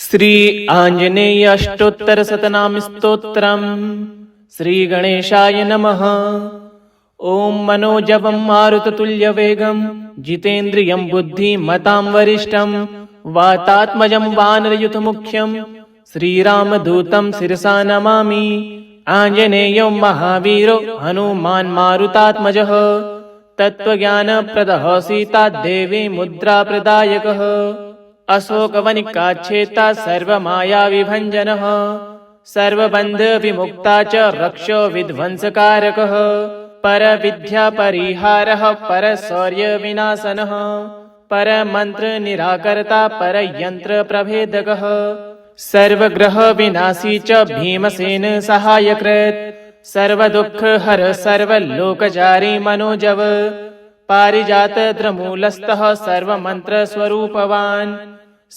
श्री आंजनेय अष्टोत्तर शतनाम स्तोत्रम। श्री गणेशाय नमः। ओम मनोजवं मारुततुल्यवेगं जितेन्द्रियं बुद्धिमतां वरिष्ठं वातात्मजं वानरयुतमुख्यं श्रीरामदूतं शिरसा नमामि। आंजनेयो महावीरो हनुमान् मारुतात्मजः तत्त्वज्ञानप्रदः सीतादेवी मुद्राप्रदायकः अशोकवनिकाच्छेता सर्वमायाविभञ्जनः सर्वबन्धविमुक्ता च रक्षो विध्वंसकारकः परविद्यापरिहारः परशौर्यविनाशनः परमन्त्रनिराकर्ता परयन्त्रप्रभेदकः सर्वग्रहविनाशी च भीमसेन सहायकृत् सर्वदुःखहर सर्वलोकचारी मनोजव पारिजातद्रमूलस्थः सर्वमन्त्रस्वरूपवान्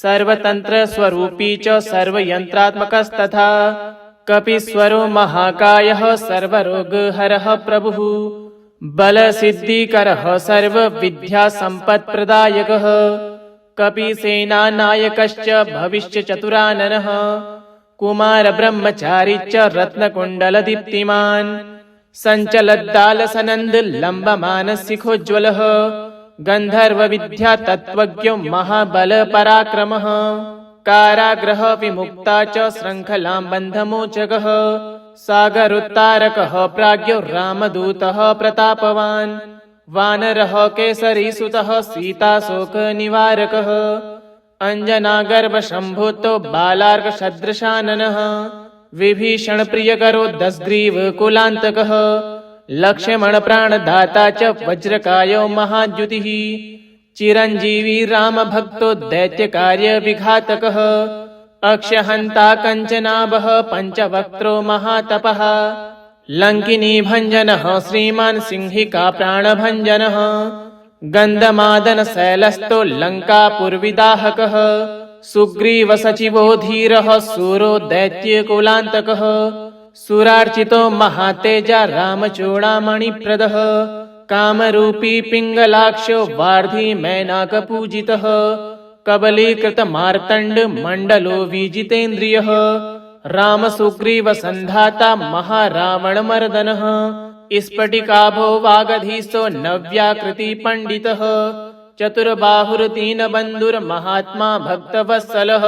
सर्वतन्त्रस्वरूपी च सर्वयन्त्रात्मकस्तथा कपीश्वरो महाकायः सर्वरोगहरः प्रभुः बलसिद्धिकरः सर्वविद्यासम्पत्प्रदायकः कपीसेनानायकश्च भविष्यचतुराननः कुमारब्रह्मचारी च रत्नकुण्डलदीप्तिमान् सञ्चलद्दालसनन्दलम्बमानसिखोज्ज्वलः गन्धर्वविद्या तत्त्वज्ञो महाबलपराक्रमः कारागृहविमुक्ता च शृङ्खलां बन्धमोचकः सागरोत्तारकः प्राज्ञो रामदूतः प्रतापवान् वानरः केसरीसुतः सीताशोकनिवारकः अञ्जनागर्भशम्भूतो बालार्कसदृशाननः विभीषणप्रियकरो दशग्रीवकुलान्तकः लक्ष्मणप्राणदाता च वज्रकायो महाद्युतिः चिरञ्जीवी रामभक्तो दैत्यकार्यविघातकः अक्षहन्ता कञ्चनाभः पञ्चवक्त्रो महातपः लङ्किनीभञ्जनः श्रीमान् सिंहिका प्राणभञ्जनः गन्धमादनशैलस्थो लङ्कापुरविदाहकः सुग्रीवसचिवो धीरः सूरो दैत्यकुलान्तकः सुरार्चितो महातेजा रामचूडामणिप्रदः कामरूपी पिङ्गलाक्षो वार्धिमैनाकपूजितः कबलीकृतमार्तण्डमण्डलो विजितेन्द्रियः रामसुग्रीवसन्धाता महारावणमर्दनः स्फटिकाभो वागधीशो नव्याकृतिपण्डितः चतुर्बाहुर्तीनबन्धुर्महात्मा भक्तवत्सलः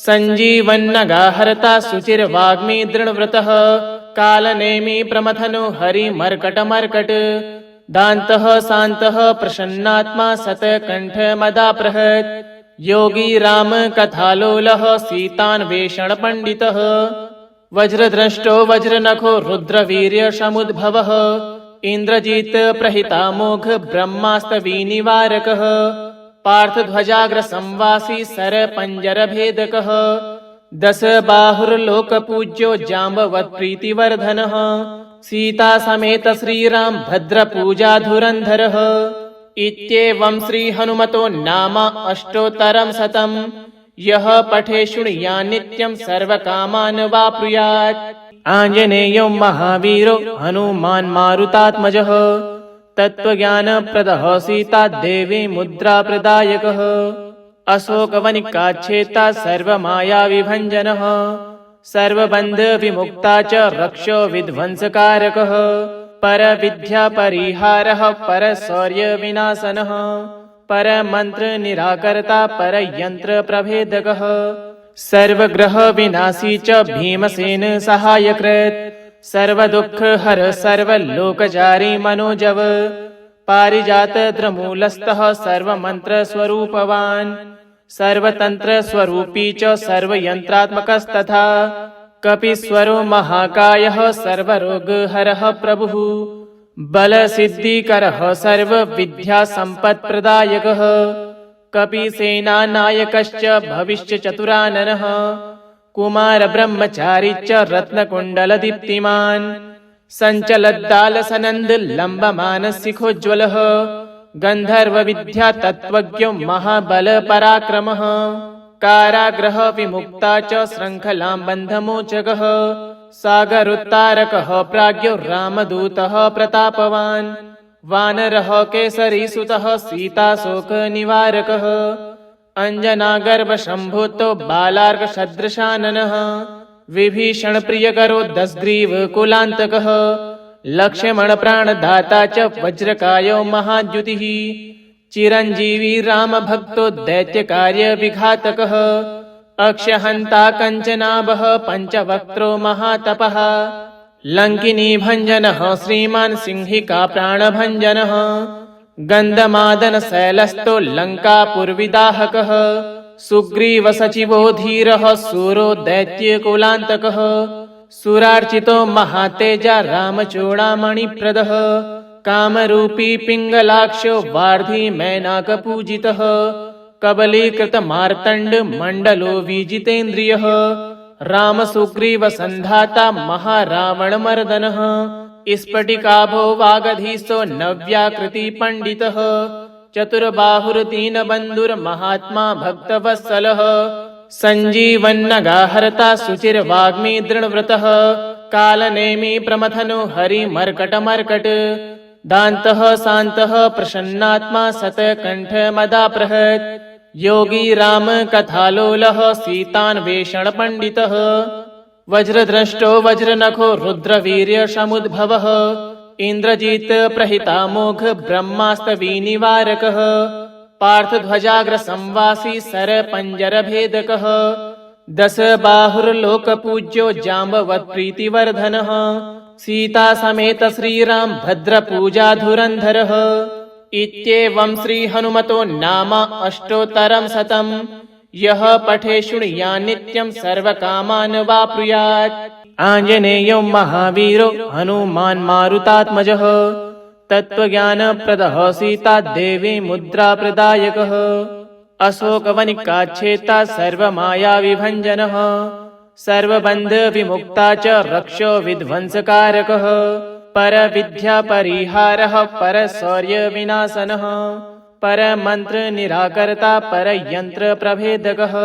सञ्जीवन्नगाहर्ता शुचिर्वाग्मी दृढव्रतः कालनेमि प्रमथनो हरिमर्कटमर्कट दान्तः शान्तः प्रसन्नात्मा शतकण्ठमदाप्रहत् योगी रामकथालोलः सीतान्वेषणपण्डितः वज्रद्रष्टो वज्रनखो रुद्रवीर्यसमुद्भवः इन्द्रजित् प्रहितामोघ ब्रह्मास्तविनिवारकः पार्थध्वजाग्रसंवासी सरपञ्जरभेदकः दशबाहुर्लोकपूज्यो जाम्बवत्प्रीतिवर्धनः सीतासमेत श्रीराम भद्रपूजाधुरन्धरः इत्येवं श्रीहनुमतो नाम अष्टोत्तरं शतम् यः पठे शृणुयात् नित्यं सर्वकामान् वाप्नुयात्। आंजनेयो महावीरो हनुमान् मारुतात्मजः तत्त्वज्ञानप्रदः सीतादेवी मुद्राप्रदायकः अशोकवनिकाच्छेता सर्वमायाविभञ्जनः सर्वबन्धविमुक्ता च रक्षो विध्वंसकारकः परविद्यापरिहारः परशौर्यविनाशनः परमन्त्रनिराकर्ता परयन्त्रप्रभेदकः सर्वग्रहविनाशी च भीमसेन सहायकृत् सर्वदुःखहर सर्वलोकचारी मनोजव पारिजातद्रमूलस्थः सर्वमन्त्रस्वरूपवान् सर्वतन्त्रस्वरूपी च सर्वयन्त्रात्मकस्तथा कपीश्वरो महाकायः सर्वरोगहरः प्रभुः बलसिद्धिकरः सर्वविद्यासम्पत्प्रदायकः कपीसेनानायकश्च भविष्यचतुराननः कुमारब्रह्मचारी च रत्नकुण्डलदीप्तिमान् सञ्चलद्दालसनन्दलम्बमानसिखोज्ज्वलः गन्धर्वविद्या तत्त्वज्ञो महाबलपराक्रमः कारागृहविमुक्ता च शृङ्खलां बन्धमोचकः सागरोत्तारकः प्राज्ञो रामदूतः प्रतापवान् वानरः केसरीसुतः सीताशोकनिवारकः अञ्जनागर्भशम्भूतो बालार्कसदृशाननः विभीषणप्रियकरो दशग्रीवकुलान्तकः लक्ष्मणप्राणदाता च वज्रकायो महाद्युतिः चिरञ्जीवी रामभक्तो दैत्यकार्यविघातकः अक्षहन्ता कञ्चनाभः पञ्चवक्त्रो महातपः लङ्किनीभञ्जनः श्रीमान् सिंहिका प्राणभञ्जनः गन्धमादनशैलस्थो लङ्कापुरविदाहकः सुग्रीवसचिवो धीरः सूरो दैत्यकुलान्तकः सुरार्चितो महातेजा रामचूडामणिप्रदः कामरूपी पिङ्गलाक्षो वार्धी मैनाकपूजितः कबलीकृतमार्तण्डमण्डलो विजितेन्द्रियः रामसुग्रीवसन्धाता महारावणमर्दनः स्फटिकाभो वागधीशो नव्याकृतिपण्डितः चतुर्बाहुर्दीनबन्धुर्महात्मा भक्तवत्सलः सञ्जीवन्नगाहर्ता शुचिर्वाग्मी दृढव्रतः कालनेमी प्रमथनो हरिमर्कटमर्कट दान्तः शान्तः प्रसन्नात्मा शतकण्ठमदाप्रहत् योगी राम कथालोलः सीतान्वेषणपण्डितः वज्रद्रष्टो वज्रनखो रुद्रवीर्यसमुद्भवः इन्द्रजित् प्रहितामोघ ब्रह्मास्तविनिवारकः पार्थध्वजाग्रसंवासी सरपञ्जरभेदकः दशबाहुर्लोकपूज्यो जाम्बवत्प्रीतिवर्धनः सीतासमेत श्रीराम भद्रपूजाधुरन्धरः इत्येवं श्रीहनुमतो नाम अष्टोत्तरं शतम् यः पठे शृणुयात् नित्यं सर्वकामान् वाप्नुयात्। आञ्जनेयो महावीरो हनुमान् मारुतात्मजः तत्त्वज्ञानप्रदः सीता देवी मुद्राप्रदायकः अशोकवनिकाच्छेता सर्वमायाविभञ्जनः सर्वबन्धविमुक्ता च रक्षो विध्वंसकारकः परविद्यापरिहारः परशौर्यविनाशनः परमन्त्रनिराकर्ता परयन्त्रप्रभेदकः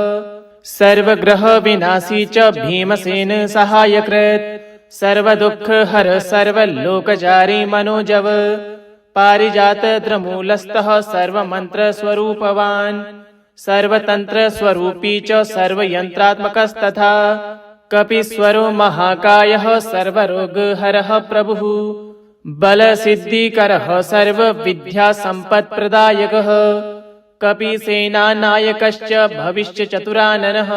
सर्वग्रहविनाशी च भीमसेन सहायकृत् सर्वदुःखहर सर्वलोकचारी मनोजव पारिजातद्रमूलस्थः सर्वमन्त्रस्वरूपवान् सर्वतन्त्रस्वरूपी च सर्वयन्त्रात्मकस्तथा कपीश्वरो महाकायः सर्वरोगहरः प्रभुः बलसिद्धिकरः सर्वविद्यासम्पत्प्रदायकः कपीसेनानायकश्च भविष्यचतुराननः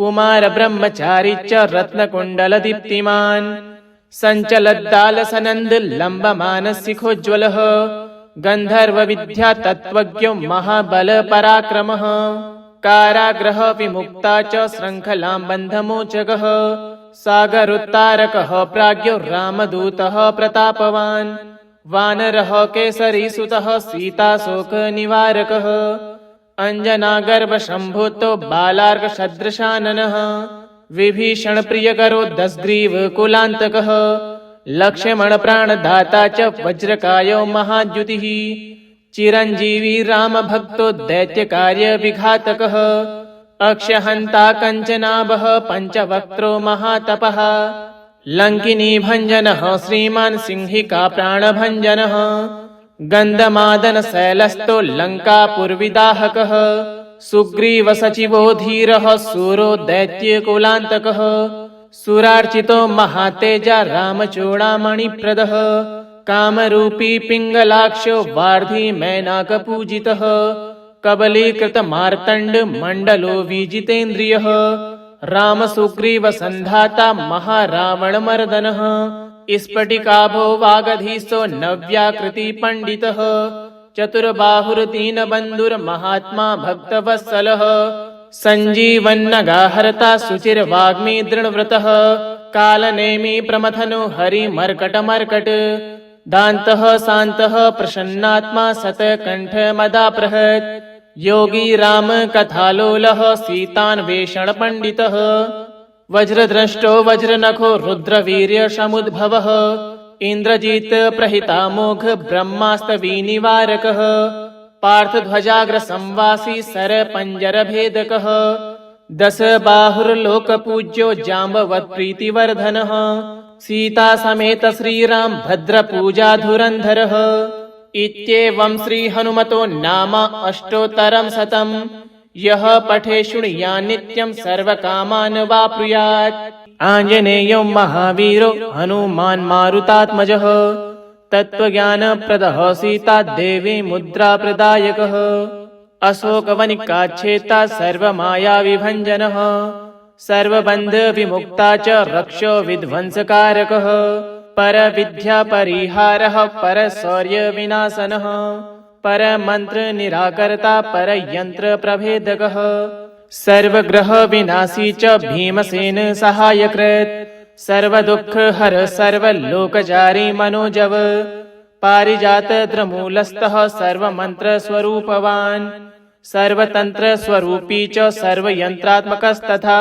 कुमारब्रह्मचारी च रत्नकुण्डलदीप्तिमान् सञ्चलद्दालसनन्दलम्बमानशिखोज्ज्वलः गन्धर्वविद्यातत्त्वज्ञो महाबलपराक्रमः कारागृहविमुक्ता च शृङ्खलां बन्धमोचकः सागरोत्तारकः प्राज्ञो रामदूतः प्रतापवान् वानरः केसरीसुतः सीताशोकनिवारकः अञ्जनागर्भशम्भूतो बालार्कसदृशाननः विभीषणप्रियकरो दशग्रीवकुलान्तकः लक्ष्मणप्राणदाता च वज्रकायो महाद्युतिः चिरञ्जीवी रामभक्तो दैत्यकार्यविघातकः अक्षहन्ता कञ्चनाभः पञ्चवक्त्रो महातपः लङ्किनीभञ्जनः श्रीमान् सिंहिका प्राणभञ्जनः गन्धमादनशैलस्थो लङ्कापुरविदाहकः सुग्रीवसचिवो धीरः सूरो दैत्यकुलान्तकः सुरार्चितो महातेजा रामचूडामणिप्रदः कामरूपी पिङ्गलाक्षो वार्धी मैनाकपूजितः कबलीकृतमार्तण्डमण्डलो विजितेन्द्रियः रामसुग्रीवसन्धाता महारावणमर्दनः स्फटिकाभो वागधीशो नव्याकृतिपण्डितः चतुर्बाहुर्दीनबन्धुर्महात्मा भक्तवत्सलः सञ्जीवन्नगाहर्ता शुचिर्वाग्मी दृढव्रतः कालनेमी प्रमथनो हरिमर्कटमर्कट दान्तः शान्तः प्रसन्नात्मा शतकण्ठमदाप्रहत् योगी राम कथालोलः सीतान्वेषणपण्डितः वज्रद्रष्टो वज्रनखो रुद्रवीर्यसमुद्भवः इन्द्रजित् प्रहितामोघ ब्रह्मास्तविनिवारकः पार्थध्वजाग्रसंवासी सरपञ्जरभेदकः दशबाहुर्लोकपूज्यो जाम्बवत्प्रीतिवर्धनः सीतासमेत श्रीराम भद्रपूजाधुरन्धरः इत्येवं श्रीहनुमतो नाम अष्टोत्तरं शतम् यः पठे शृणुयात् नित्यं सर्वकामान् वाप्नुयात्। आञ्जनेयो महावीरो हनुमान् मारुतात्मजः तत्त्वज्ञानप्रदः सीता देवी मुद्राप्रदायकः। अशोकवनिकाच्छेता सर्वमायाविभञ्जनः सर्वबन्धविमुक्ता च रक्षो विध्वंसकारकः। परविद्यापरिहारः परशौर्यविनाशनः परमन्त्रनिराकर्ता परयन्त्रप्रभेदकः। सर्वग्रहविनाशी च भीमसेन सहायकृत् सर्वदुःखहर सर्वलोकचारी मनोजव। पारिजातद्रमूलस्थः सर्वमन्त्रस्वरूपवान् सर्वतन्त्रस्वरूपी च सर्वयन्त्रात्मकस्तथा।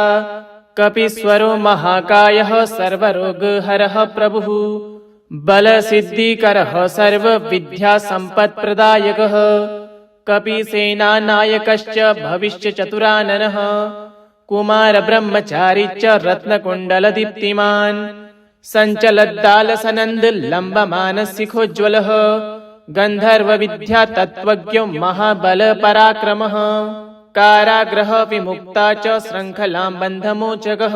कपीश्वरो महाकायः सर्वरोगहरः प्रभुः बलसिद्धिकरः सर्वविद्यासम्पत्प्रदायकः। कपीसेनानायकश्च भविष्यचतुराननः कुमारब्रह्मचारी च रत्नकुण्डलदीप्तिमान्। सञ्चलद्दालसनन्दलम्बमानसिखोज्ज्वलः गन्धर्वविद्यातत्त्वज्ञो महाबलपराक्रमः। कारागृहविमुक्ता च शृङ्खलां बन्धमोचकः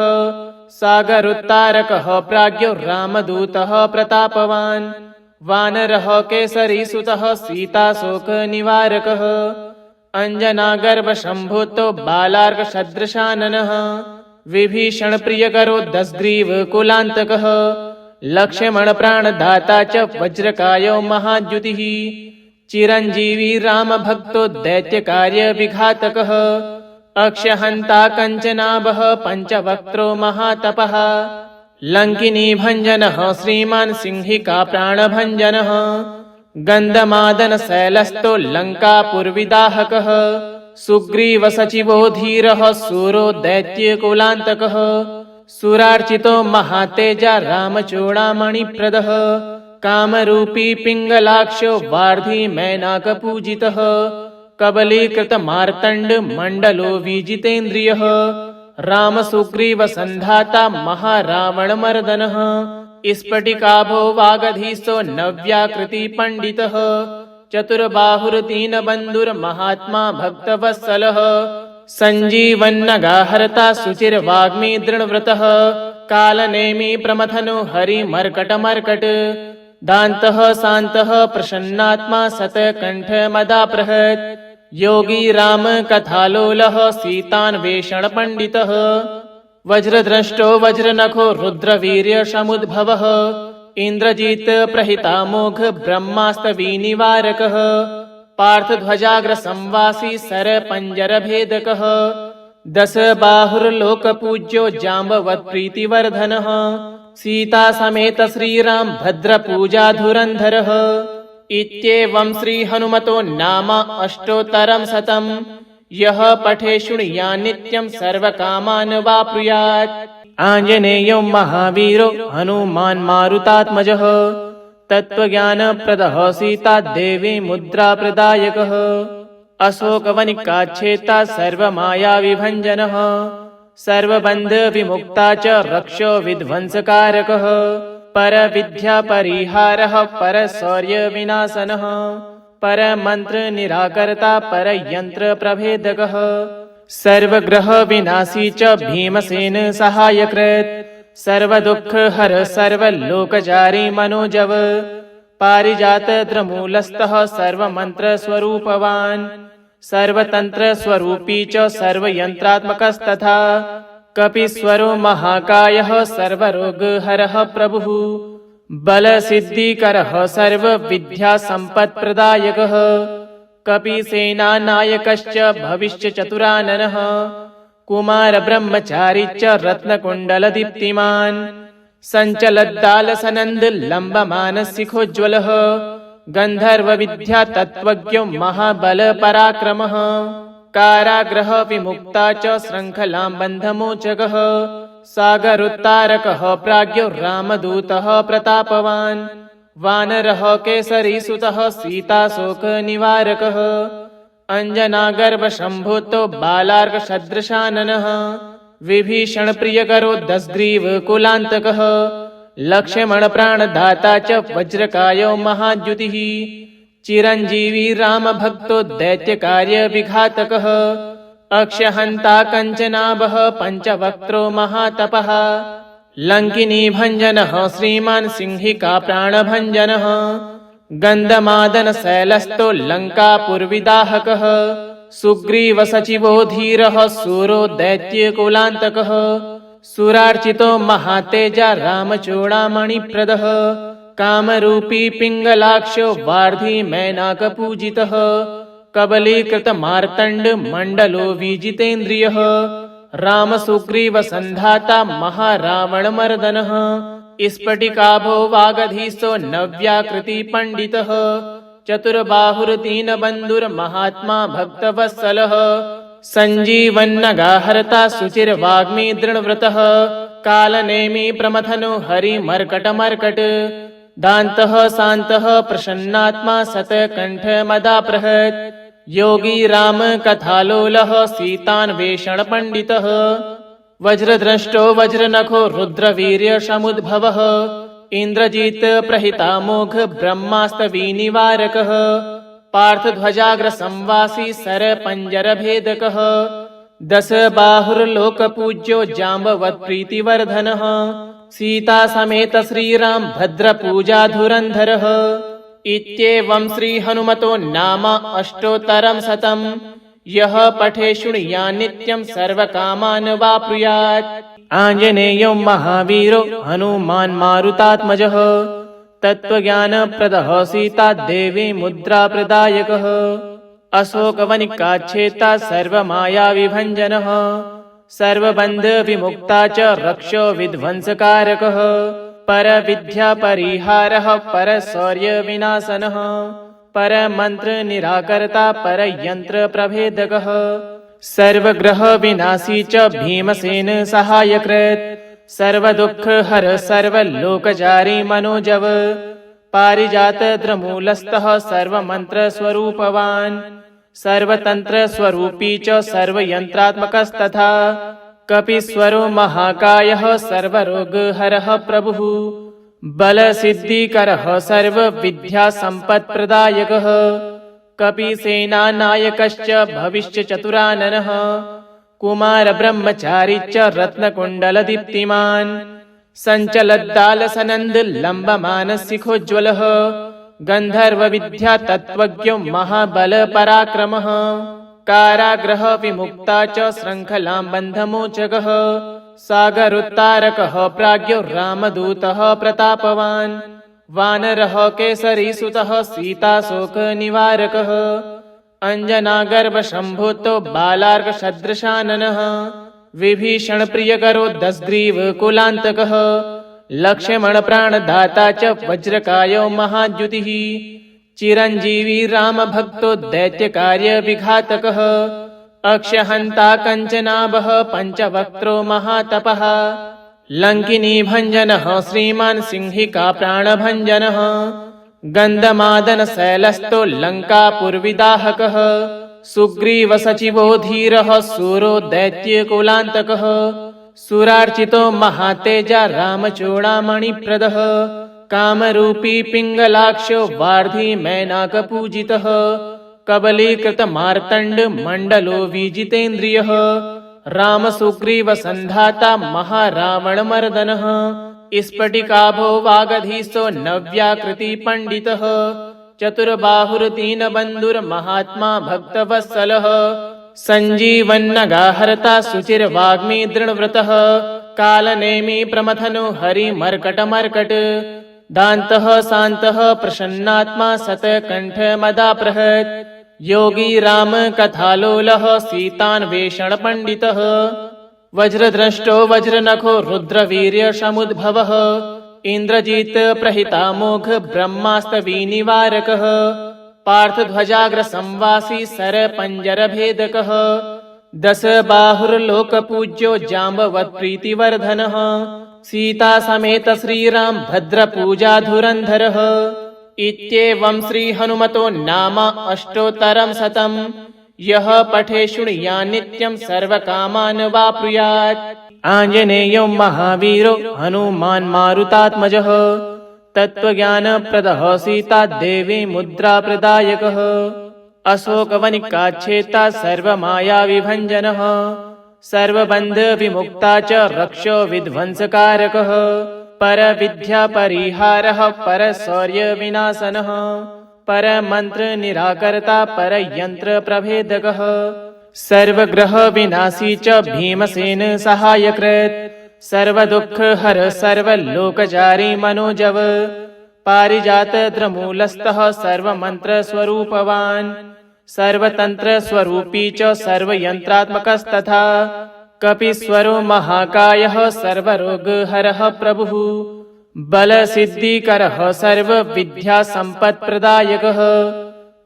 सागरोत्तारकः प्राज्ञो रामदूतः प्रतापवान्। वानरः केसरीसुतः सीताशोकनिवारकः अञ्जनागर्भशम्भूतो बालार्कसदृशाननः। विभीषणप्रियकरो दशग्रीवकुलान्तकः लक्ष्मणप्राणदाता च वज्रकायो महाद्युतिः। चिरञ्जीवी रामभक्तो दैत्यकार्यविघातकः अक्षहन्ता कञ्चनाभः पञ्चवक्त्रो महातपः। लङ्किनीभञ्जनः श्रीमान् सिंहिका प्राणभञ्जनः गन्धमादनशैलस्थो लङ्कापुरविदाहकः। सुग्रीवसचिवो धीरः सूरो दैत्यकुलान्तकः सुरार्चितो महातेजा रामचूडामणिप्रदः। कामरूपी पिङ्गलाक्षो वार्धी मैनाकपूजितः कबलीकृतमार्तण्डमण्डलो विजितेन्द्रियः। रामसुग्रीवसन्धाता महारावणमर्दनः स्फटिकाभो वागधीशो नव्याकृतिपण्डितः। चतुर्बाहुर्दीनबन्धुर्महात्मा भक्तवत्सलः सञ्जीवन्नगाहर्ता शुचिर्वाग्मी दृढव्रतः। कालनेमी प्रमथनो हरिमर्कटमर्कट दान्तः शान्तः प्रसन्नात्मा शतकण्ठमदापृहत्। योगी राम कथालोलः सीतान्वेषणपण्डितः वज्रद्रष्टो वज्रनखो रुद्रवीर्यसमुद्भवः। इन्द्रजित् प्रहितामोघ ब्रह्मास्तविनिवारकः पार्थध्वजाग्रसंवासी सरपञ्जरभेदकः। दशबाहुर्लोकपूज्यो जाम्बवत्प्रीतिवर्धनः सीतासमेत श्रीराम भद्रपूजाधुरन्धरः। इत्येवं श्रीहनुमतो नाम अष्टोत्तरं शतम्। यः पठे शृणुयात् नित्यं सर्वकामान् वाप्नुयात्। आञ्जनेयो महावीरो हनुमान् मारुतात्मजः तत्त्वज्ञानप्रदः सीता देवी मुद्राप्रदायकः। अशोकवनिकाच्छेता सर्वमायाविभञ्जनः सर्वबन्धविमुक्ता च रक्षो विध्वंसकारकः। परविद्यापरिहारः परशौर्यविनाशनः परमन्त्रनिराकर्ता परयन्त्रप्रभेदकः। सर्वग्रहविनाशी च भीमसेन सहायकृत् सर्वदुःखहर सर्वलोकचारी मनोजव। पारिजातद्रमूलस्थः सर्वमन्त्रस्वरूपवान् सर्वतन्त्रस्वरूपी च सर्वयन्त्रात्मकस्तथा। कपीश्वरो महाकायः सर्वरोगहरः प्रभुः बलसिद्धिकरः सर्वविद्यासम्पत्प्रदायकः। कपीसेनानायकश्च भविष्यचतुराननः कुमारब्रह्मचारी च रत्नकुण्डलदीप्तिमान्। सञ्चलद्दालसनन्दलम्बमानसिखोज्ज्वलः गन्धर्वविद्यातत्त्वज्ञो महाबलपराक्रमः। कारागृहविमुक्ता च शृङ्खलां बन्धमोचकः सागरोत्तारकः प्राज्ञो रामदूतः प्रतापवान्। वानरः केसरीसुतः सीताशोकनिवारकः अञ्जनागर्भशम्भूतो बालार्कसदृशाननः। विभीषणप्रियकरो दशग्रीवकुलान्तकः लक्ष्मणप्राणदाता च वज्रकायो महाद्युतिः। चिरञ्जीवी रामभक्तो दैत्यकार्यविघातकः अक्षहन्ता कञ्चनाभः पञ्चवक्त्रो महातपः लङ्किनी भञ्जनः श्रीमान् सिंहिका प्राणभञ्जनः गन्धमादनशैलस्थो लङ्कापुरविदाहकः सुग्रीवसचिवो धीरः सूरो दैत्यकुलान्तकः सुरार्चितो महातेजा रामचूडामणिप्रदः कामरूपी पिङ्गलाक्षो वार्धी मैनाकपूजितः कबलीकृतमार्तण्डमण्डलो विजितेन्द्रियः रामसुग्रीवसन्धाता महारावणमर्दनः स्फटिकाभो वागधीशो नव्याकृतिपण्डितः चतुर्बाहुर्दीनबन्धुर्महात्मा भक्तवत्सलः सञ्जीवन्नगाहर्ता शुचिर्वाग्मी दृढव्रतः कालनेमी प्रमथनो हरिमर्कटमर्कट दान्तः शान्तः प्रसन्नात्मा शतकण्ठमदाप्रहत् योगी राम कथालोलः सीतान्वेषणपण्डितः वज्रद्रष्टो वज्रनखो रुद्रवीर्यसमुद्भवः इन्द्रजित् प्रहितामोघ ब्रह्मास्तविनिवारकः पार्थध्वजाग्रसंवासी सरपञ्जरभेदकः दशबाहुर्लोकपूज्यो जाम्बवत्प्रीतिवर्धनः सीतासमेत श्रीराम भद्रपूजाधुरन्धरः इत्येवं श्रीहनुमतो नाम अष्टोत्तरं शतम् यः पठे शृणुयात् नित्यं सर्वकामान् वाप्नुयात्। आञ्जनेयो महावीरो हनुमान् मारुतात्मजः तत्त्वज्ञानप्रदः सीता देवी मुद्राप्रदायकः अशोकवनिकाच्छेता सर्वमायाविभञ्जनः सर्वबन्धविमुक्ता च रक्षो विध्वंसकारकः परविद्यापरिहारः परशौर्यविनाशनः परमन्त्रनिराकर्ता परयन्त्रप्रभेदकः सर्वग्रहविनाशी च भीमसेन सहायकृत् सर्वदुःखहर सर्वलोकचारी मनोजव पारिजातद्रमूलस्थः सर्वमन्त्रस्वरूपवान् सर्वतन्त्रस्वरूपी च सर्वयन्त्रात्मकस्तथा कपीश्वरो महाकायः सर्वरोगहरः प्रभुः बलसिद्धिकरः सर्वविद्यासम्पत्प्रदायकः कपीसेनानायकश्च भविष्यचतुराननः कुमारब्रह्मचारी च रत्नकुण्डलदीप्तिमान् सञ्चलद्दालसनन्दलम्बमानशिखोज्ज्वलः गन्धर्वविद्यातत्त्वज्ञो महाबलपराक्रमः कारागृहविमुक्ता च शृङ्खलां बन्धमोचकः सागरोत्तारकः प्राज्ञो रामदूतः प्रतापवान् वानरः केसरीसुतः सीताशोकनिवारकः अञ्जनागर्भसम्भूतो बालार्कसदृशाननः विभीषणप्रियकरो दशग्रीवकुलान्तकः लक्ष्मणप्राणदाता च वज्रकायो महाद्युतिः चिरञ्जीवी रामभक्तो दैत्यकार्यविघातकः अक्षहन्ता कञ्चनाभः पञ्चवक्त्रो महातपः लङ्किनी भञ्जनः श्रीमान् सिंहिका प्राणभञ्जनः गन्धमादनशैलस्थो लङ्कापुरविदाहकः सुग्रीवसचिवो धीरः सूरो दैत्यकुलान्तकः सुरार्चितो महातेजा रामचूडामणिप्रदः कामरूपी पिङ्गलाक्षो वार्धी मैनाकपूजितः कबलीकृतमार्तण्डमण्डलो विजितेन्द्रियः रामसुग्रीवसन्धाता महारावणमर्दनः स्फटिकाभो वागधीशो नव्याकृतिपण्डितः चतुर्बाहुर्दीनबन्धुर्महात्मा भक्तवत्सलः सञ्जीवन्नगाहर्ता शुचिर्वाग्मी दृढव्रतः कालनेमी प्रमथनो हरिमर्कटमर्कट दान्तः शान्तः प्रसन्नात्मा शतकण्ठमदाप्रहत् योगी राम कथालोलः सीतान्वेषणपण्डितः वज्रद्रष्टो वज्रनखो रुद्रवीर्यसमुद्भवः इन्द्रजित् प्रहितामोघ ब्रह्मास्तविनिवारकः पार्थध्वजाग्रसंवासी सरपञ्जरभेदकः दशबाहुर्लोकपूज्यो जाम्बवत्प्रीतिवर्धनः सीतासमेत श्रीराम भद्रपूजाधुरन्धरः इत्येवं श्रीहनुमतो नाम अष्टोत्तरं शतम् यः पठे शृणुयात् नित्यं सर्वकामान् वाप्नुयात्। आञ्जनेयो महावीरो हनुमान् मारुतात्मजः तत्त्वज्ञानप्रदः सीता देवी मुद्राप्रदायकः अशोकवनिकाच्छेता सर्वमायाविभञ्जनः सर्वबन्धविमुक्ता च रक्षो विध्वंसकारकः परविद्यापरिहारः परशौर्यविनाशनः परमन्त्रनिराकर्ता परयन्त्रप्रभेदकः सर्वग्रहविनाशी च भीमसेन सहायकृत् सर्वदुःखहर सर्वलोकचारी मनोजव पारिजातद्रमूलस्थः सर्वमन्त्रस्वरूपवान् सर्वतन्त्रस्वरूपी च सर्वयन्त्रात्मकस्तथा कपीश्वरो महाकायः सर्वरोगहरः प्रभुः बलसिद्धिकरः सर्वविद्यासम्पत्प्रदायकः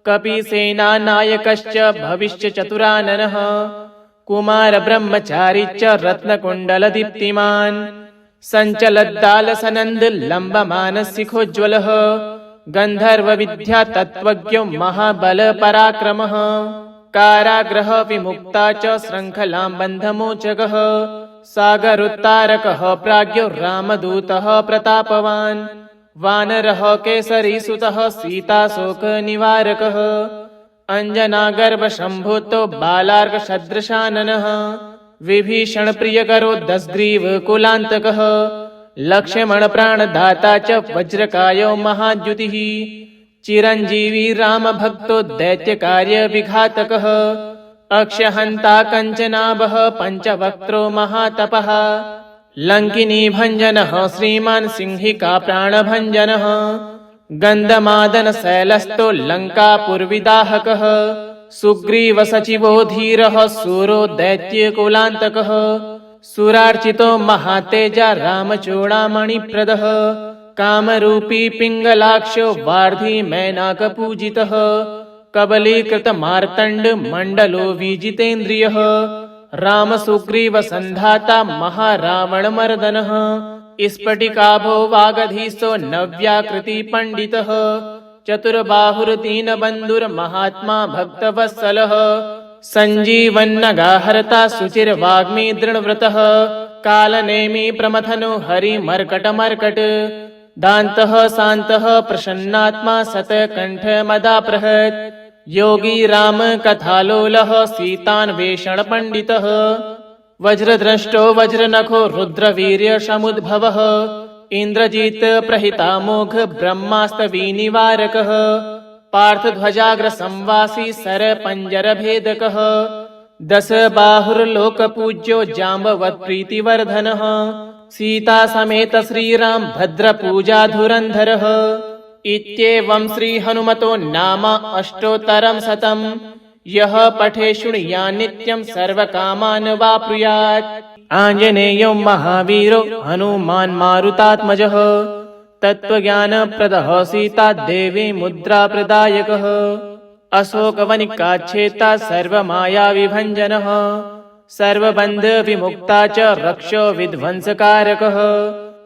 कपीसेनानायकश्च भविष्यचतुराननः कुमारब्रह्मचारी च रत्नकुण्डलदीप्तिमान् सञ्चलद्दालसनन्दलम्बमानसिखोज्ज्वलः गन्धर्वविद्यातत्त्वज्ञो महाबलपराक्रमः कारागृहविमुक्ता च शृङ्खलां बन्धमोचकः सागरोत्तारकः प्राज्ञो रामदूतः प्रतापवान् वानरः केसरीसुतः सीताशोकनिवारकः अञ्जनागर्भशम्भूतो बालार्कसदृशाननः विभीषणप्रियकरो दशग्रीवकुलान्तकः लक्ष्मणप्राणदाता च वज्रकायो महाद्युतिः चिरञ्जीवी रामभक्तो दैत्यकार्यविघातकः अक्षहन्ता कञ्चनाभः पञ्चवक्त्रो महातपः लङ्किनीभञ्जनः श्रीमान् सिंहिका प्राणभञ्जनः गन्धमादनशैलस्थो लङ्कापुरविदाहकः सुग्रीवसचिवो धीरः सूरो दैत्यकुलान्तकः सुरार्चितो महातेजा रामचूडामणिप्रदः कामरूपी पिङ्गलाक्षो वार्धी मैनाकपूजितः कबलीकृतमार्तण्डमण्डलो विजितेन्द्रियः रामसुग्रीवसन्धाता महारावणमर्दनः स्फटिकाभो वागधीशो नव्याकृतिपण्डितः चतुर्बाहुर्दीनबन्धुर्महात्मा भक्तवत्सलः सञ्जीवन्नगाहर्ता शुचिर्वाग्मी दृढव्रतः कालनेमि प्रमथनो हरिमर्कटमर्कट दान्तः शान्तः प्रसन्नात्मा शतकण्ठमदाप्रहत् योगी रामकथालोलः सीतान्वेषणपण्डितः वज्रद्रष्टो वज्रनखो रुद्रवीर्यसमुद्भवः इन्द्रजित् प्रहितामोघ ब्रह्मास्तविनिवारकः पार्थध्वजाग्रसंवासी सरपञ्जरभेदकः दशबाहुर्लोकपूज्यो जाम्बवत्प्रीतिवर्धनः सीतासमेत श्रीराम भद्रपूजाधुरन्धरः इत्येवं श्रीहनुमतो नाम अष्टोत्तरं शतं यः पठे शृणुयात् नित्यं सर्वकामान् वाप्नुयात् आञ्जनेयो महावीरो हनुमान् मारुतात्मजः तत्त्वज्ञानप्रदः सीता देवी मुद्राप्रदायकः अशोकवनिकाच्छेता सर्वमायाविभञ्जनः सर्वबन्धविमुक्ता च रक्षो विध्वंसकारकः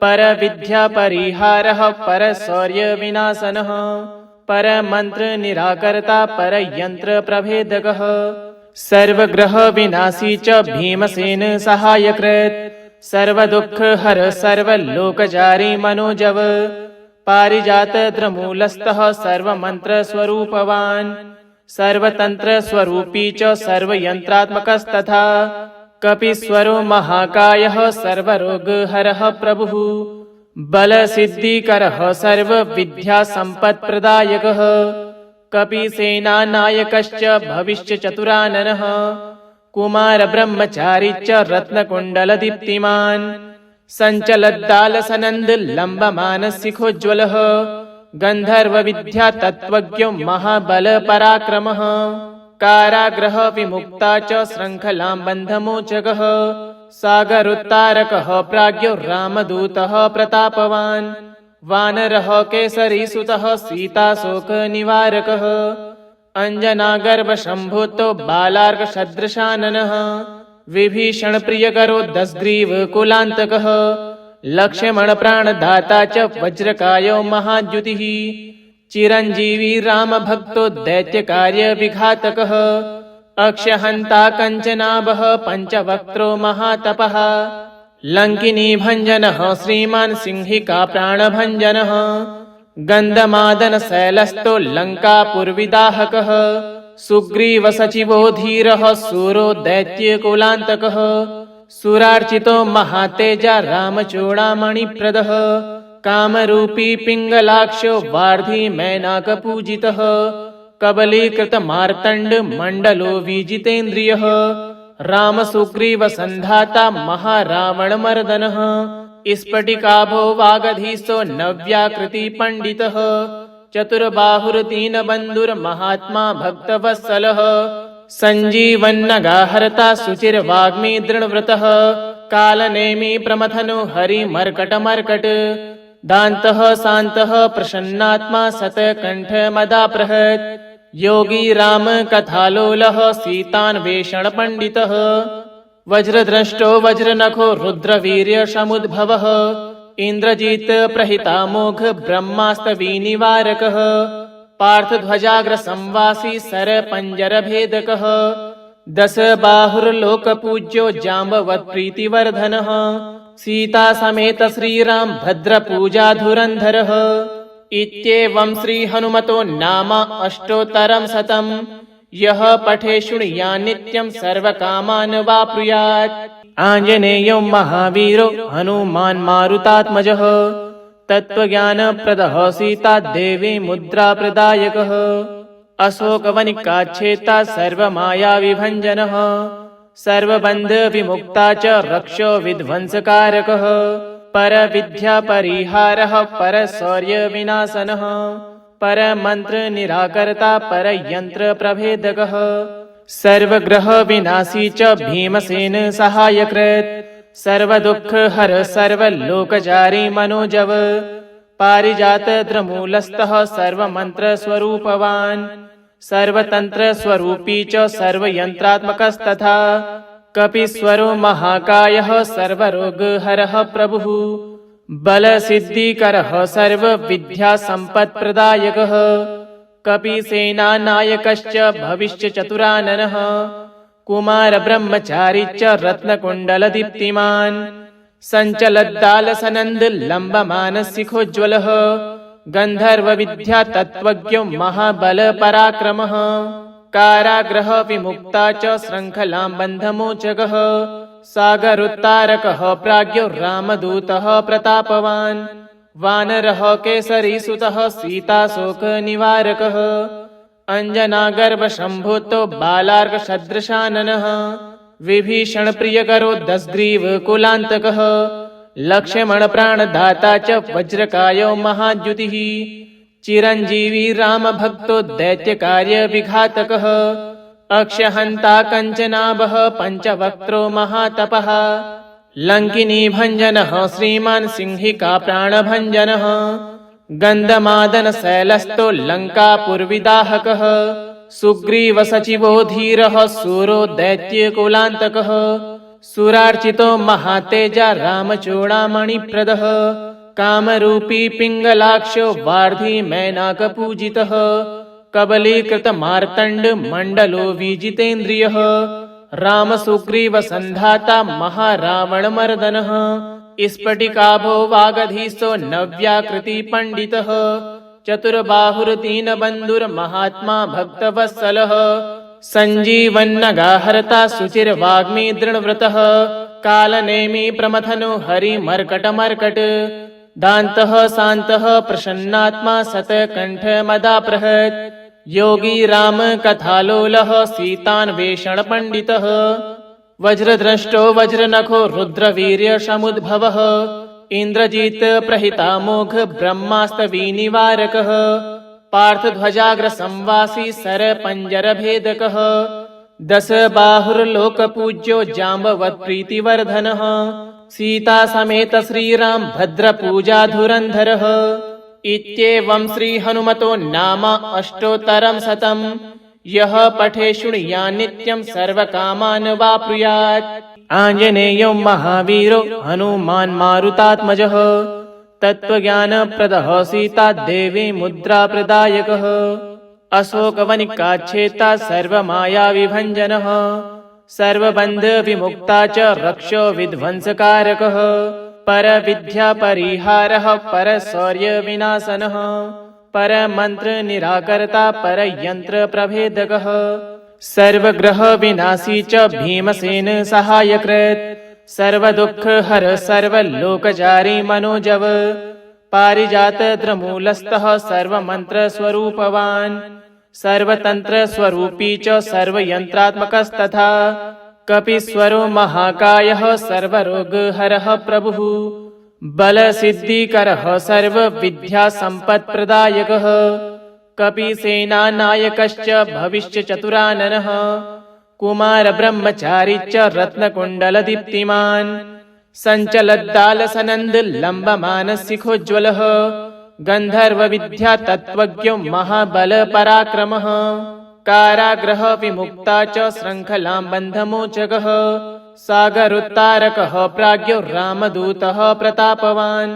परविद्यापरिहारः परशौर्यविनाशनः परमन्त्रनिराकर्ता परयन्त्रप्रभेदकः सर्वग्रहविनाशी च भीमसेन सहायकृत् सर्वदुःखहर सर्वलोकचारी मनोजव पारिजातद्रमूलस्थः सर्वमन्त्रस्वरूपवान् सर्वतन्त्रस्वरूपी च सर्वयन्त्रात्मकस्तथा कपीश्वरो महाकायः सर्वरोगहरः प्रभुः बलसिद्धिकरः सर्वविद्यासम्पत्प्रदायकः कपीसेनानायकश्च भविष्यचतुराननः कुमारब्रह्मचारी च रत्नकुण्डलदीप्तिमान् सञ्चलद्दालसनन्दलम्बमानसिखोज्ज्वलः गन्धर्वविद्यातत्त्वज्ञो महाबलपराक्रमः कारागृहविमुक्ता च शृङ्खलां बन्धमोचकः सागरोत्तारकः प्राज्ञो रामदूतः प्रतापवान् वानरः केसरीसुतः सीताशोकनिवारकः अञ्जनागर्भशम्भूतो बालार्कसदृशाननः विभीषणप्रियकरो दशग्रीवकुलान्तकः लक्ष्मणप्राणदाता च वज्रकायो महाद्युतिः चिरञ्जीवी रामभक्तो दैत्यकार्यविघातकः अक्षहन्ता कञ्चनाभः पञ्चवक्त्रो महातपः लङ्किनीभञ्जनः श्रीमान् सिंहिका प्राणभञ्जनः गन्धमादनशैलस्थो लङ्कापुरविदाहकः सुग्रीवसचिवो धीरः सूरो दैत्यकुलान्तकः सुरार्चितो महातेजा रामचूडामणिप्रदः कामरूपी पिङ्गलाक्षो वार्धी मैनाकपूजितः कबलीकृतमार्तण्डमण्डलो विजितेन्द्रियः रामसुग्रीवसन्धाता महारावणमर्दनः स्फटिकाभो वागधीशो नव्याकृतिपण्डितः चतुर्बाहुर्दीनबन्धुर्महात्मा भक्तवत्सलः सञ्जीवन्नगाहर्ता शुचिर्वाग्मी दृढव्रतः कालनेमी प्रमथनो हरिमर्कटमर्कट दान्तः शान्तः प्रसन्नात्मा शतकण्ठमदाप्रहत् योगी राम कथालोलः सीतान्वेषणपण्डितः वज्रद्रष्टो वज्रनखो रुद्रवीर्यसमुद्भवः इन्द्रजित् प्रहितामोघ ब्रह्मास्तविनिवारकः पार्थध्वजाग्रसंवासी सरपञ्जरभेदकः दशबाहुर्लोकपूज्यो जाम्बवत्प्रीतिवर्धनः सीतासमेत श्रीराम भद्रपूजाधुरन्धरः इत्येवं श्रीहनुमतो नाम अष्टोत्तरं शतम् यः पठे शृणुयात् नित्यं सर्वकामान् वाप्नुयात्। आञ्जनेयो महावीरो हनुमान् मारुतात्मजः तत्त्वज्ञानप्रदः सीता देवी मुद्राप्रदायकः अशोकवनिकाच्छेता सर्वमायाविभञ्जनः सर्वबन्धविमुक्ता च रक्षो विध्वंसकारकः परविद्यापरिहारः परशौर्यविनाशनः परमन्त्रनिराकर्ता परयन्त्रप्रभेदकः सर्वग्रहविनाशी च भीमसेन सहायकृत् सर्वदुःखहर सर्वलोकचारी मनोजव पारिजातद्रमूलस्थः सर्वमन्त्रस्वरूपवान् सर्वतन्त्रस्वरूपी च सर्वयन्त्रात्मकस्तथा कपीश्वरो महाकायः सर्वरोगहरः प्रभुः बलसिद्धिकरः सर्वविद्यासम्पत्प्रदायकः कपीसेनानायकश्च भविष्यचतुराननः कुमारब्रह्मचारी च रत्नकुण्डलदीप्तिमान् सञ्चलद्दालसनन्दलम्बमानशिखोज्ज्वलः गन्धर्वविद्यातत्त्वज्ञो महाबलपराक्रमः कारागृहविमुक्ता च शृङ्खलां बन्धमोचकः सागरोत्तारकः प्राज्ञो रामदूतः प्रतापवान् वानरः केसरीसुतः सीताशोकनिवारकः अञ्जनागर्भसम्भूतो बालार्कसदृशाननः विभीषणप्रियकरो दशग्रीवकुलान्तकः लक्ष्मणप्राणदाता च वज्रकायो महाद्युतिः चिरञ्जीवी रामभक्तो दैत्यकार्यविघातकः अक्षयहन्ता कञ्चनाभः पञ्चवक्त्रो महातपः लङ्किनीभञ्जनः श्रीमान् सिंहिका प्राणभञ्जनः गन्धमादनशैलस्थो लङ्कापुरविदाहकः सुग्रीवसचिवो धीरः सूरो दैत्यकुलान्तकः सुरार्चितो महातेजा रामचूडामणिप्रदः कामरूपी पिङ्गलाक्षो वार्धी मैनाकपूजितः कबलीकृतमार्तण्डमण्डलो विजितेन्द्रियः रामसुग्रीवसन्धाता महारावणमर्दनः स्फटिकाभो वागधीशो नव्याकृतिपण्डितः चतुर्बाहुर्दीनबन्धुर्महात्मा भक्तवत्सलः सञ्जीवन्नगाहर्ता शुचिर्वाग्मी दृढव्रतः कालनेमी प्रमथनो हरिमर्कटमर्कट दान्तः शान्तः प्रसन्नात्मा शतकण्ठमदाप्रहत् योगी राम कथालोलः सीतान्वेषणपण्डितः वज्रद्रष्टो वज्रनखो रुद्रवीर्यसमुद्भवः इन्द्रजित् प्रहितामोघ ब्रह्मास्तविनिवारकः पार्थध्वजाग्रसंवासी सरपञ्जरभेदकः दशबाहुर्लोकपूज्यो जाम्बवत्प्रीतिवर्धनः सीतासमेत श्रीराम भद्रपूजाधुरन्धरः इत्येवं श्रीहनुमतो नाम अष्टोत्तरं शतम् यः पठे शृणुयात् नित्यं सर्वकामान् वाप्नुयात्। आञ्जनेयो महावीरो हनुमान् मारुतात्मजः तत्त्वज्ञानप्रदः सीता देवी मुद्राप्रदायकः अशोकवनिकाच्छेता सर्वमायाविभञ्जनः सर्वबन्धविमुक्ता च रक्षो विध्वंसकारकः परविद्यापरिहारः परशौर्यविनाशनः परमन्त्रनिराकर्ता परयन्त्रप्रभेदकः सर्वग्रहविनाशी च भीमसेन सहायकृत् सर्वदुःखहर सर्वलोकचारी मनोजव पारिजातद्रमूलस्थः सर्वमन्त्रस्वरूपवान् सर्वतन्त्रस्वरूपी च सर्वयन्त्रात्मकस्तथा कपीश्वरो महाकायः सर्वरोगहरः प्रभुः बलसिद्धिकरः सर्वविद्यासम्पत्प्रदायकः कपीसेनानायकश्च भविष्यचतुराननः कुमारब्रह्मचारी च रत्नकुण्डलदीप्तिमान् सञ्चलद्दालसनन्दलम्बमानसिखोज्ज्वलः गन्धर्वविद्यातत्त्वज्ञो महाबलपराक्रमः कारागृहविमुक्ता च शृङ्खलां बन्धमोचकः सागरोत्तारकः प्राज्ञो रामदूतः प्रतापवान्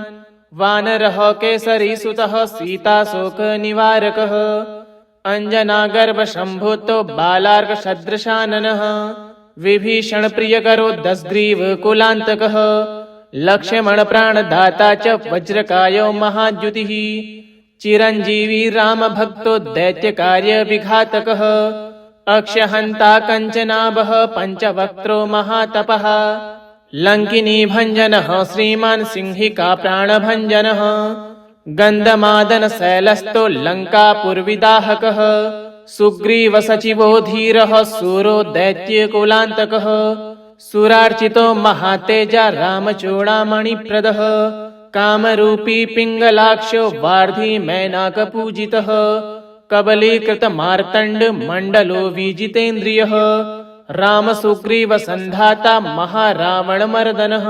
वानरः केसरीसुतः सीताशोकनिवारकः अञ्जनागर्भशम्भूतो बालार्कसदृशाननः विभीषणप्रियकरो दशग्रीवकुलान्तकः लक्ष्मणप्राणदाता च वज्रकायो महाद्युतिः चिरञ्जीवी रामभक्तो दैत्यकार्यविघातकः अक्षहन्ता कञ्चनाभः पञ्चवक्त्रो महातपः लङ्किनीभञ्जनः श्रीमान् सिंहिका प्राणभञ्जनः गन्धमादनशैलस्थो लङ्कापुरविदाहकः सुग्रीवसचिवो धीरः सूरो दैत्यकुलान्तकः सुरार्चितो महातेजा रामचूडामणिप्रदः कामरूपी पिङ्गलाक्षो वार्धी मैनाकपूजितः कबलीकृतमार्तण्डमण्डलो विजितेन्द्रियः रामसुग्रीवसन्धाता महारावणमर्दनः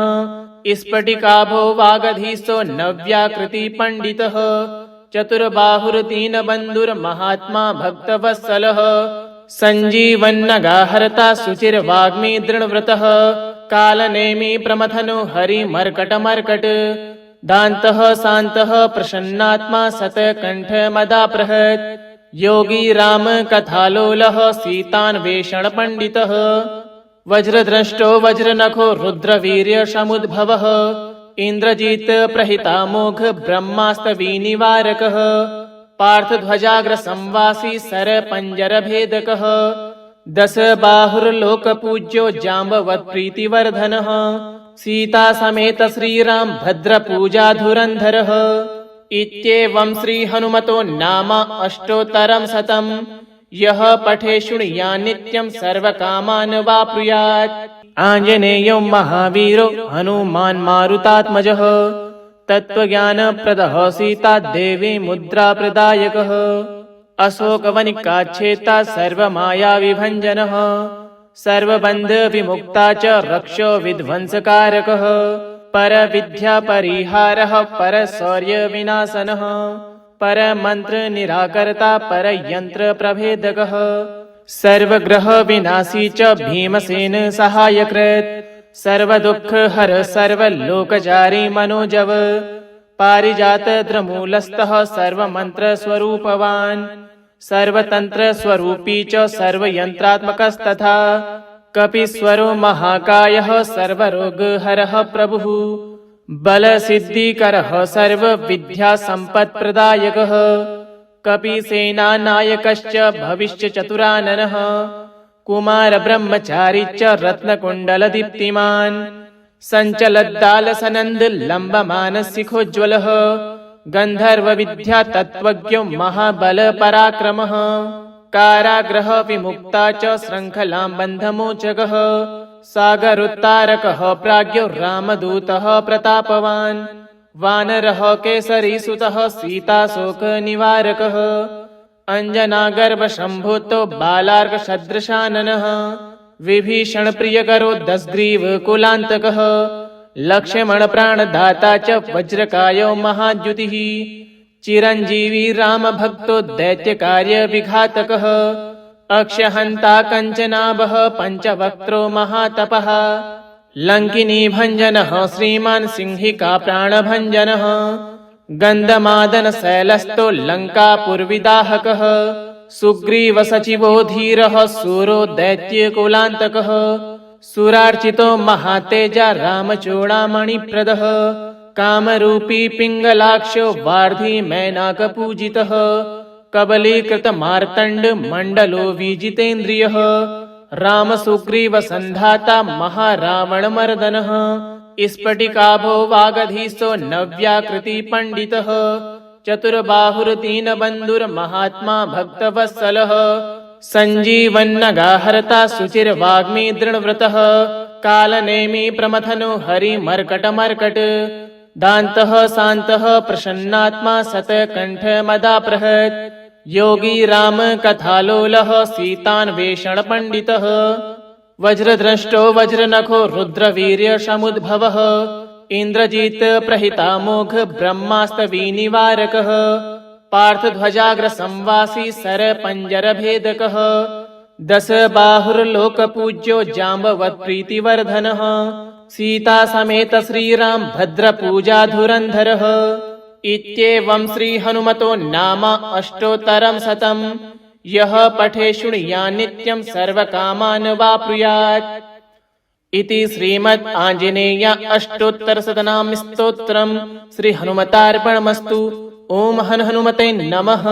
स्फटिकाभो वागधीशो नव्याकृतिपण्डितः चतुर्बाहुर्दीनबन्धुर्महात्मा भक्तवत्सलः सञ्जीवन्नगाहर्ता शुचिर्वाग्मी दृढव्रतः कालनेमी प्रमथनो हरिमर्कटमर्कट दान्तः शान्तः प्रसन्नात्मा शतकण्ठमदाप्रहत् योगी राम कथालोलः सीतान्वेषणपण्डितः वज्रद्रष्टो वज्रनखो रुद्रवीर्यसमुद्भवः इन्द्रजित् प्रहितामोघ ब्रह्मास्तविनिवारकः पार्थध्वजाग्रसंवासी सरपञ्जरभेदकः दशबाहुर्लोकपूज्यो जाम्बवत्प्रीतिवर्धनः सीतासमेत श्रीराम भद्रपूजाधुरन्धरः इत्येवं श्रीहनुमतो नाम अष्टोत्तरं शतम् यः पठे शृणुयात् नित्यं सर्वकामान् वाप्नुयात् आञ्जनेयो महावीरो हनुमान् मारुतात्मजः तत्त्वज्ञानप्रदः सीतादेवी मुद्राप्रदायकः अशोकवनिकाच्छेता सर्वमायाविभञ्जनः सर्वबन्धविमुक्ता च रक्षो विध्वंसकारकः परविद्यापरिहारः परशौर्यविनाशनः परमन्त्रनिराकर्ता परयन्त्रप्रभेदकः सर्वग्रहविनाशी च भीमसेन सहायकृत् सर्वदुःखहर सर्वलोकचारी मनोजव पारिजातद्रमूलस्थः सर्वमन्त्रस्वरूपवान् सर्वतन्त्रस्वरूपी च सर्वयन्त्रात्मकस्तथा कपीश्वरो महाकायः सर्वरोगहरः प्रभुः बलसिद्धिकरः सर्वविद्यासम्पत्प्रदायकः कपीसेनानायकश्च भविष्यचतुराननः कुमारब्रह्मचारी च रत्नकुण्डलदीप्तिमान् सञ्चलद्दालसनन्दलम्बमानसिखोज्ज्वलः गन्धर्वविद्यातत्त्वज्ञो महाबलपराक्रमः कारागृहविमुक्ता च शृङ्खलां बन्धमोचकः सागरोत्तारकः प्राज्ञो रामदूतः प्रतापवान् वानरः केसरीसुतः सीताशोकनिवारकः अञ्जनागर्भशम्भूतो बालार्कसदृशाननः विभीषणप्रियकरो दशग्रीवकुलान्तकः लक्ष्मणप्राणदाता च वज्रकायो महाद्युतिः चिरञ्जीवी रामभक्तो दैत्यकार्यविघातकः अक्षहन्ता कञ्चनाभः पञ्चवक्त्रो महातपः लङ्किनीभञ्जनः श्रीमान् सिंहिका प्राणभञ्जनः गन्धमादनशैलस्थो लङ्कापुरविदाहकः सुग्रीवसचिवो धीरः सूरो कामरूपी पिङ्गलाक्षो वार्धी मैनाकपूजितः कबलीकृतमार्तण्डमण्डलो विजितेन्द्रियः रामसुग्रीवसन्धाता महारावणमर्दनः स्फटिकाभो वागधीशो नव्याकृतिपण्डितः चतुर्बाहुर्दीनबन्धुर्महात्मा भक्तवत्सलः सञ्जीवन्नगाहर्ता शुचिर्वाग्मी दृढव्रतः कालनेमि प्रमथनो हरिमर्कटमर्कट दान्तः शान्तः प्रसन्नात्मा शतकण्ठमदाप्रहत् योगी राम कथालोलः सीतान्वेषणपण्डितः वज्रद्रष्टो वज्रनखो रुद्रवीर्यसमुद्भवः इन्द्रजित् प्रहितामोघ ब्रह्मास्तविनिवारकः पार्थध्वजाग्रसंवासी सरपञ्जरभेदकः दशबाहुर्लोकपूज्यो जाम्बवत्प्रीतिवर्धनः सीतासमेत श्रीराम भद्रपूजाधुरन्धरः इत्येवं श्रीहनुमतो नाम अष्टोत्तरं शतम् यः पठे शृणुयात् नित्यं सर्वकामान् वाप्नुयात् इति श्रीमद् आञ्जनेय अष्टोत्तरशतनाम स्तोत्रम् श्रीहनुमतार्पणमस्तु। ओम हनुमते नमः।